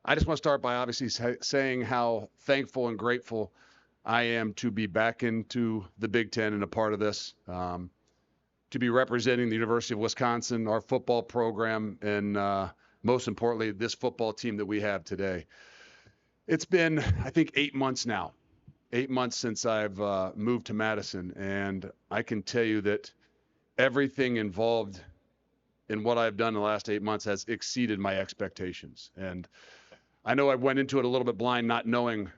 I just want to start by obviously saying how thankful and grateful I am to be back into the Big Ten and a part of this, to be representing the University of Wisconsin, our football program, and most importantly, this football team that we have today. It's been, I think, 8 months now, 8 months since I've moved to Madison, and I can tell you that everything involved in what I've done in the last 8 months has exceeded my expectations. And I know I went into it a little bit blind, not knowing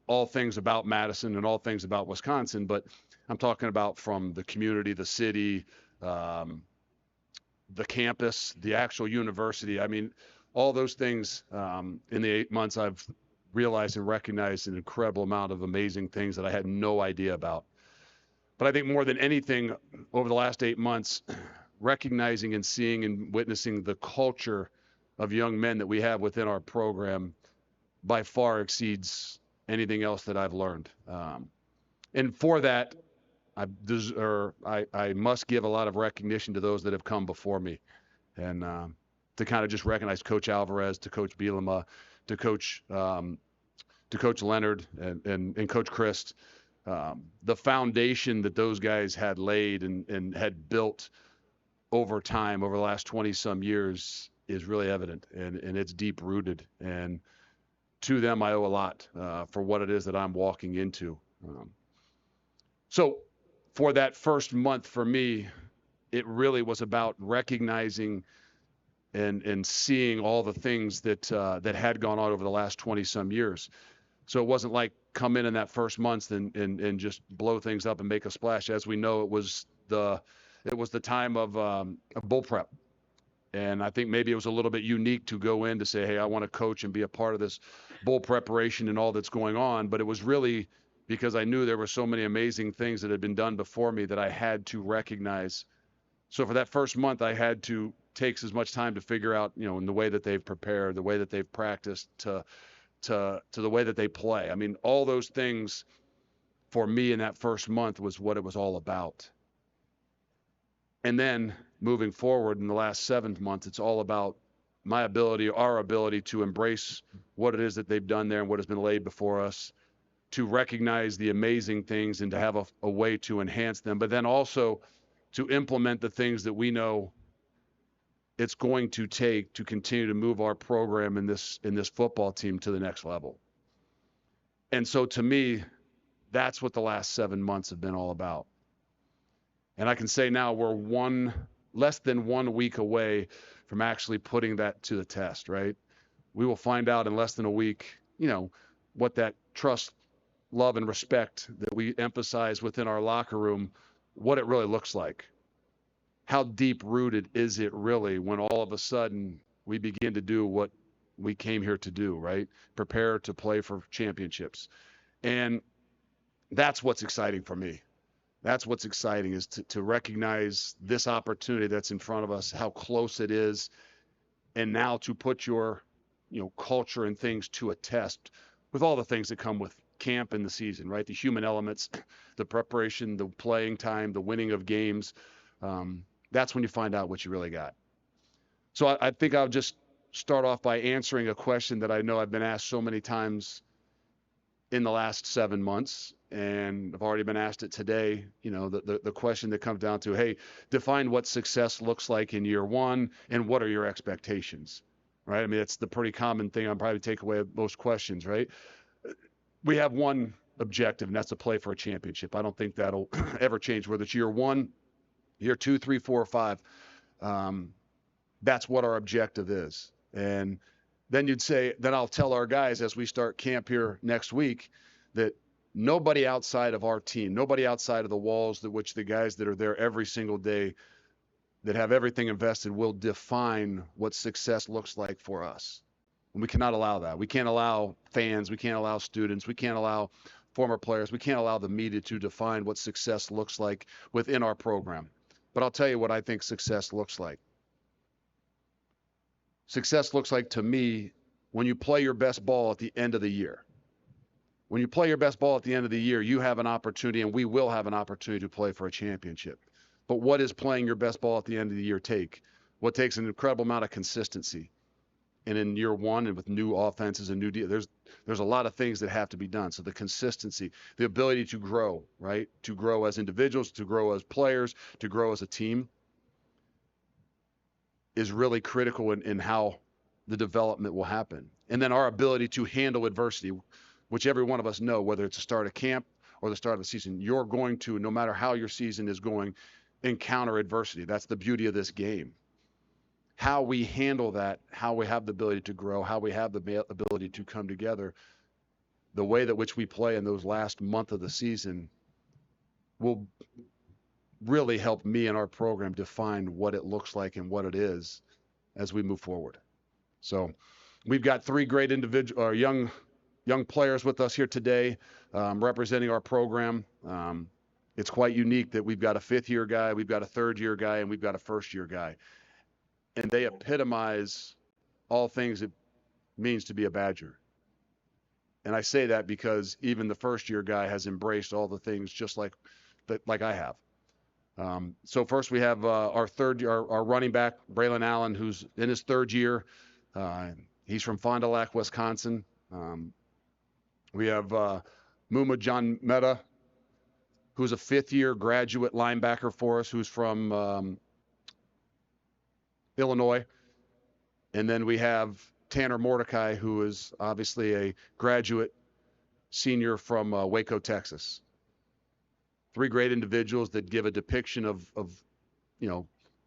all things about Madison and all things about Wisconsin, but I'm talking about from the community, the city, um, the campus, the actual university. I mean, all those things in the 8 months, I've realized and recognized an incredible amount of amazing things that I had no idea about. But I think more than anything, over the last 8 months, recognizing and seeing and witnessing the culture of young men that we have within our program by far exceeds anything else that I've learned. And for that, I must give a lot of recognition to those that have come before me, and to kind of just recognize Coach Alvarez, to Coach Bielema, to Coach Leonard, and Coach Christ. The foundation that those guys had laid and had built over time, over the last 20 some years, is really evident, and it's deep rooted. And to them, I owe a lot for what it is that I'm walking into. So for that first month for me, it really was about recognizing and seeing all the things that had gone on over the last 20 some years. So it wasn't like come in that first month and just blow things up and make a splash. As we know, it was the time of bull prep. And I think maybe it was a little bit unique to go in to say, hey, I want to coach and be a part of this bowl preparation and all that's going on. But it was really because I knew there were so many amazing things that had been done before me that I had to recognize. So for that first month, I had to take as much time to figure out, in the way that they've prepared, the way that they've practiced, to the way that they play. I mean, all those things for me in that first month was what it was all about. And then moving forward in the last 7 months, it's all about our ability to embrace what it is that they've done there and what has been laid before us, to recognize the amazing things and to have a way to enhance them, but then also to implement the things that we know it's going to take to continue to move our program in this football team to the next level. And so to me, that's what the last 7 months have been all about. And I can say now we're less than 1 week away from actually putting that to the test, right? We will find out in less than a week, what that trust, love, and respect that we emphasize within our locker room, what it really looks like. How deep rooted is it really when all of a sudden we begin to do what we came here to do, right? Prepare to play for championships. And that's what's exciting for me. That's what's exciting, is to recognize this opportunity that's in front of us, how close it is, and now to put your, culture and things to a test with all the things that come with camp and the season, right? The human elements, the preparation, the playing time, the winning of games. That's when you find out what you really got. So I think I'll just start off by answering a question that I know I've been asked so many times in the last 7 months, and I've already been asked it today. The question that comes down to, hey, define what success looks like in year one, and what are your expectations, right? I mean, it's the pretty common thing. I'll probably take away most questions, right? We have one objective, and that's to play for a championship. I don't think that'll ever change, whether it's year one, year 2, 3, 4, or 5. That's what our objective is. And then I'll tell our guys as we start camp here next week that nobody outside of our team, nobody outside of the walls which the guys that are there every single day that have everything invested will define what success looks like for us. And we cannot allow that. We can't allow fans. We can't allow students. We can't allow former players. We can't allow the media to define what success looks like within our program. But I'll tell you what I think success looks like. Success looks like, to me, when you play your best ball at the end of the year. When you play your best ball at the end of the year, you have an opportunity, and we will have an opportunity to play for a championship. But what does playing your best ball at the end of the year take? What takes an incredible amount of consistency. and in year one, and with new offenses and there's a lot of things that have to be done. So the consistency, the ability to grow, right? To grow as individuals, to grow as players, to grow as a team is really critical in how the development will happen. And then our ability to handle adversity, which every one of us know, whether it's the start of camp or the start of the season, you're going to, no matter how your season is going, encounter adversity. That's the beauty of this game. How we handle that, how we have the ability to grow, how we have the ability to come together, the way that which we play in those last month of the season will really help me and our program define what it looks like and what it is as we move forward. So we've got three great young players with us here today, representing our program. It's quite unique that we've got a fifth-year guy, we've got a third-year guy, and we've got a first-year guy. And they epitomize all things it means to be a Badger. And I say that because even the first-year guy has embraced all the things just like I have. So first we have our running back, Braylon Allen, who's in his third year. He's from Fond du Lac, Wisconsin. We have Muma John Mehta, who's a fifth-year graduate linebacker for us, who's from Illinois. And then we have Tanner Mordecai, who is obviously a graduate senior from Waco, Texas. Three great individuals that give a depiction of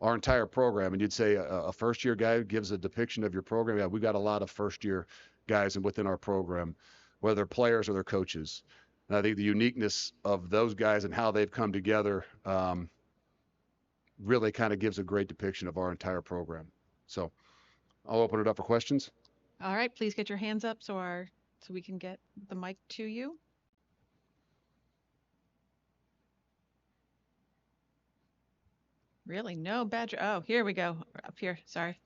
our entire program. And you'd say a first-year guy gives a depiction of your program. Yeah, we've got a lot of first-year guys within our program, whether they're players or they're coaches. And I think the uniqueness of those guys and how they've come together really kind of gives a great depiction of our entire program. So I'll open it up for questions. All right, please get your hands up so we can get the mic to you. Really? No Badger. Oh, here we go. Up here. Sorry.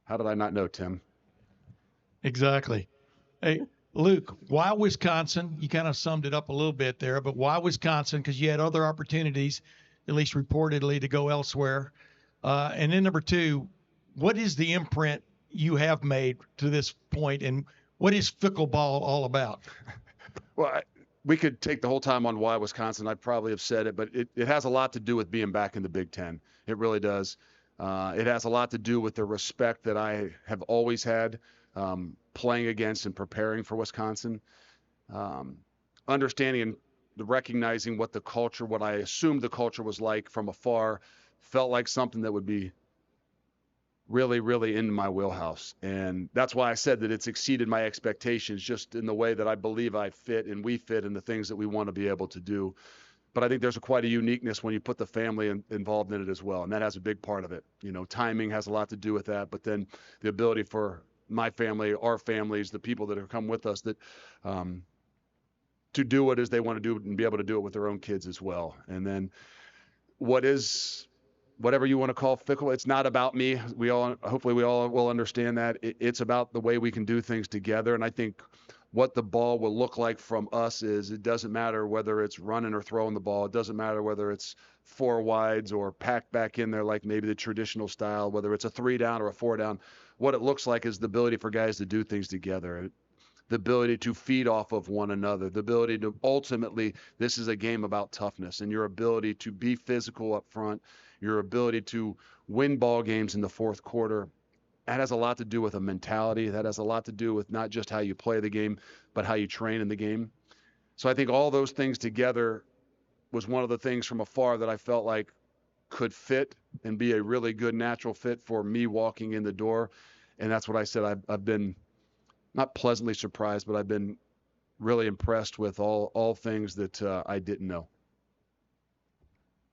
How did I not know, Tim? Exactly. Hey, Luke, why Wisconsin? You kind of summed it up a little bit there, but why Wisconsin? Because you had other opportunities, at least reportedly, to go elsewhere. And then number two, what is the imprint you have made to this point, and what is Fickell ball all about? Well, we could take the whole time on why Wisconsin. I probably have said it, but it has a lot to do with being back in the Big Ten. It really does. It has a lot to do with the respect that I have always had playing against and preparing for Wisconsin. Understanding and recognizing what I assumed the culture was like from afar, felt like something that would be really, really in my wheelhouse. And that's why I said that it's exceeded my expectations, just in the way that I believe I fit and we fit in the things that we want to be able to do. But I think there's quite a uniqueness when you put the family involved in it as well. And that has a big part of it. Timing has a lot to do with that, but then the ability for my family, our families, the people that have come with us that, to do it as they want to do it and be able to do it with their own kids as well. And then whatever you want to call Fickell, it's not about me. Hopefully we all will understand that. It's about the way we can do things together. And I think what the ball will look like from us is it doesn't matter whether it's running or throwing the ball. It doesn't matter whether it's four wides or packed back in there like maybe the traditional style, whether it's a 3 down or a 4 down. What it looks like is the ability for guys to do things together, the ability to feed off of one another, the ability to ultimately, this is a game about toughness and your ability to be physical up front, your ability to win ball games in the fourth quarter. That has a lot to do with a mentality. That has a lot to do with not just how you play the game, but how you train in the game. So I think all those things together was one of the things from afar that I felt like could fit and be a really good natural fit for me walking in the door. And that's what I said. I've been not pleasantly surprised, but I've been really impressed with all things that I didn't know.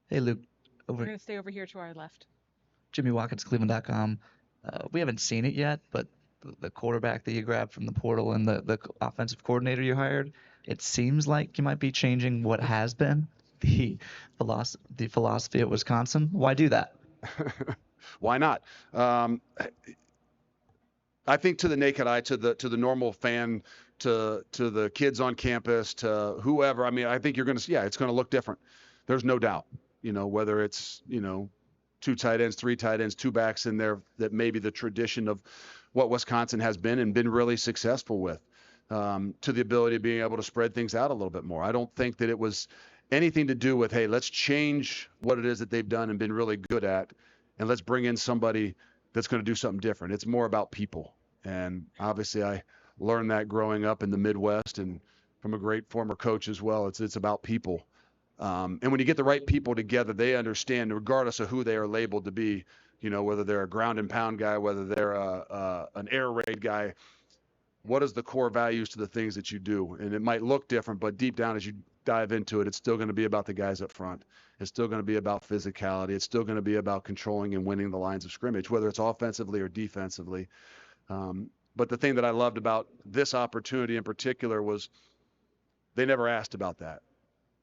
Hey, Luke. We're going to stay over here to our left. Jimmy Watkins, Cleveland.com. We haven't seen it yet, but the quarterback that you grabbed from the portal and the offensive coordinator you hired, it seems like you might be changing what has been the philosophy at Wisconsin. Why do that? Why not? I think to the naked eye, to the normal fan, to the kids on campus, to whoever, I mean, I think you're going to see, it's going to look different. There's no doubt, whether it's, 2 tight ends, 3 tight ends, 2 backs in there that maybe the tradition of what Wisconsin has been and been really successful with, to the ability of being able to spread things out a little bit more. I don't think that it was anything to do with, hey, let's change what it is that they've done and been really good at, and let's bring in somebody that's going to do something different. It's more about people. And obviously I learned that growing up in the Midwest and from a great former coach as well. It's about people. And when you get the right people together, they understand, regardless of who they are labeled to be, whether they're a ground and pound guy, whether they're an air raid guy, what is the core values to the things that you do? And it might look different, but deep down as you dive into it, it's still going to be about the guys up front. It's still going to be about physicality. It's still going to be about controlling and winning the lines of scrimmage, whether it's offensively or defensively. But the thing that I loved about this opportunity in particular was they never asked about that.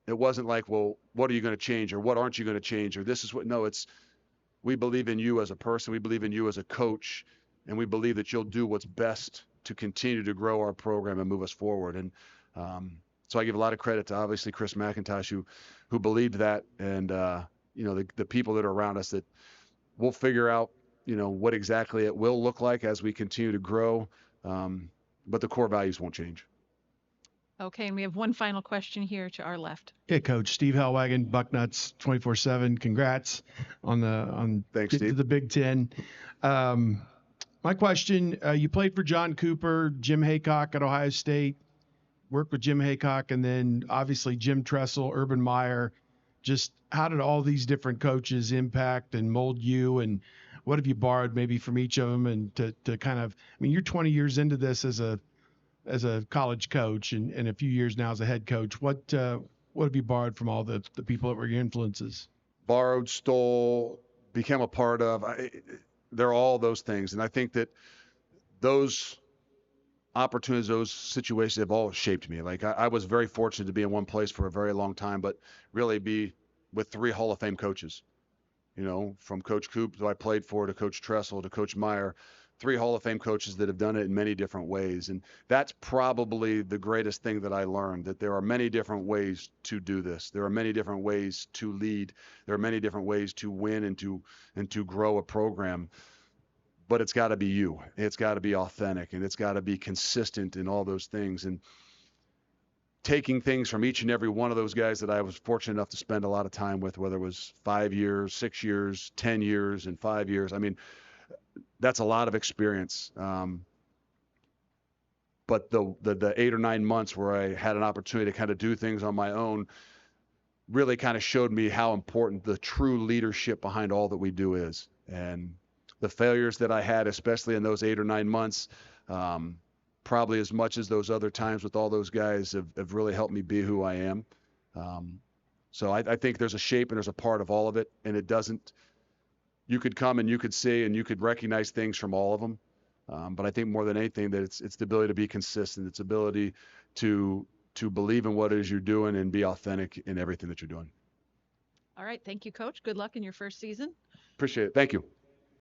It wasn't like, well, what are you going to change, or what aren't you going to change, or this is what. No, it's, we believe in you as a person. We believe in you as a coach, and we believe that you'll do what's best to continue to grow our program and move us forward. And so I give a lot of credit to obviously Chris McIntosh, who believed that, and the people that are around us, that we'll figure out what exactly it will look like as we continue to grow, but the core values won't change. Okay, and we have one final question here to our left. Hey, Coach. Steve Hellwagon, Bucknuts 24/7. Congrats on Thanks, getting to Steve. the Big Ten. My question: you played for John Cooper, Jim Haycock at Ohio State. Worked with Jim Haycock, and then obviously Jim Tressel, Urban Meyer. Just how did all these different coaches impact and mold you, and what have you borrowed maybe from each of them? And to kind of, I mean, you're 20 years into this as a college coach, and a few years now as a head coach. What have you borrowed from all the people that were your influences? Borrowed, stole, became a part of. They're all those things. And I think that those opportunities, those situations have all shaped me. Like I was very fortunate to be in one place for a very long time, but really be with 3 Hall of Fame coaches, from Coach Coop, who I played for, to Coach Tressel, to Coach Meyer. 3 Hall of Fame coaches that have done it in many different ways. And that's probably the greatest thing that I learned, that there are many different ways to do this. There are many different ways to lead. There are many different ways to win and to grow a program. But it's got to be you. It's got to be authentic, and it's got to be consistent in all those things. And taking things from each and every one of those guys that I was fortunate enough to spend a lot of time with, whether it was 5 years, 6 years, 10 years, and 5 years. I mean, that's a lot of experience. But the 8 or 9 months where I had an opportunity to kind of do things on my own really kind of showed me how important the true leadership behind all that we do is. And the failures that I had, especially in those 8 or 9 months, probably as much as those other times with all those guys, have really helped me be who I am. So I think there's a shape and there's a part of all of it, and it doesn't. You could come and you could see and you could recognize things from all of them. But I think more than anything that it's the ability to be consistent. It's ability to believe in what it is you're doing and be authentic in everything that you're doing. All right, thank you, Coach. Good luck in your first season. Appreciate it. Thank you.